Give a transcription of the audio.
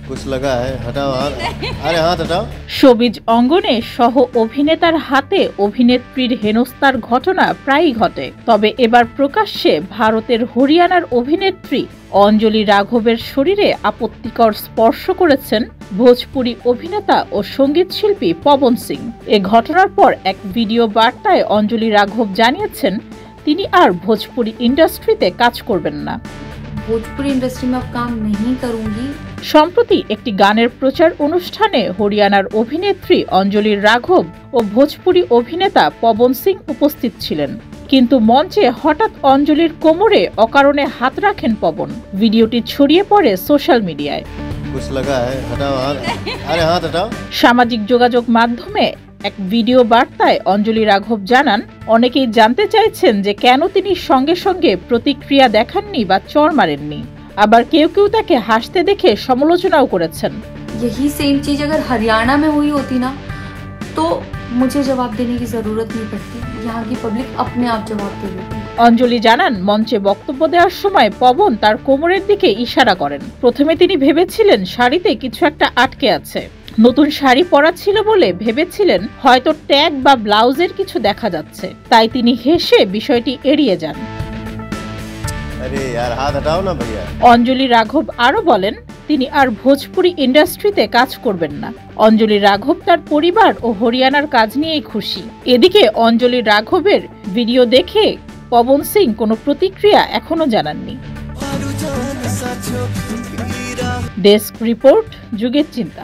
कुछ लगा है, हटाओ हाथ, अरे हाथ हटाओ। শোবিজ অঙ্গনে সহ অভিনেতার হাতে অভিনেত্রীর হেনস্থার ঘটনা প্রায়ই ঘটে, তবে এবার প্রকাশ্যে ভারতের হরিয়ানার অভিনেত্রী অঞ্জলি রাঘবের শরীরে আপত্তিকর স্পর্শ করেছেন ভোজপুরি অভিনেতা ও সঙ্গীত শিল্পী পবন সিং। এ ঘটনার পর এক ভিডিও বার্তায় অঞ্জলি রাঘব জানিয়েছেন তিনি আর ভোজপুরি ইন্ডাস্ট্রিতে কাজ করবেন না। भोजपुरी इंडस्ट्री में अब काम नहीं करूंगी। সম্প্রতি একটি গানের প্রচার অনুষ্ঠানে হরিয়ানার অভিনেত্রী অঞ্জলি রাঘব ও ভোজপুরি অভিনেতা পবন সিং উপস্থিত ছিলেন, কিন্তু মঞ্চে হঠাৎ অঞ্জলির কোমরে অকারণে হাত রাখেন পবন। ভিডিওটি ছড়িয়ে পড়ে সোশ্যাল মিডিয়ায়। कुछ लगा है, हटाओ हाथ, अरे हाथ हटाओ। সামাজিক যোগাযোগ মাধ্যমে এক ভিডিও বার্তায় অঞ্জলি রাঘব জানান অনেকেই জানতে চাইছেন যে কেন তিনি সঙ্গে সঙ্গে প্রতিক্রিয়া দেখাননি বা চড় মারেননি। আবার কেউ কেউ তাকে হাসতে দেখে সমালোচনাও করেছেন। यही सेम चीज अगर हरियाणा में हुई होती ना तो मुझे जवाब देने की जरूरत नहीं पड़ती, यहाँ की पब्लिक अपने आप जवाब दे देती। অঞ্জলি জানান মঞ্চে বক্তব্য দেওয়ার সময় পবন তার কোমরের দিকে ইশারা করেন। প্রথমে তিনি ভেবেছিলেন শাড়িতে কিছু একটা আটকে আছে, নতুন শাড়ি পরা ছিল বলে ভেবেছিলেন হয়তো ট্যাগ বা ব্লাউজের কিছু দেখা যাচ্ছে, তাই তিনি হেসে বিষয়টি এড়িয়ে যান। अरे यार हाथ हटाओ ना भैया। অঞ্জলি রাঘব আরো বলেন তিনি আর ভোজপুরি ইন্ডাস্ট্রিতে কাজ করবেন না। অঞ্জলি রাঘব তার পরিবার ও হরিয়ানার কাজ নিয়েই খুশি। এদিকে অঞ্জলি রাঘবের ভিডিও দেখে পবন সিং কোনো প্রতিক্রিয়া এখনো জানাননি। ডেস্ক রিপোর্ট, যুগের চিন্তা।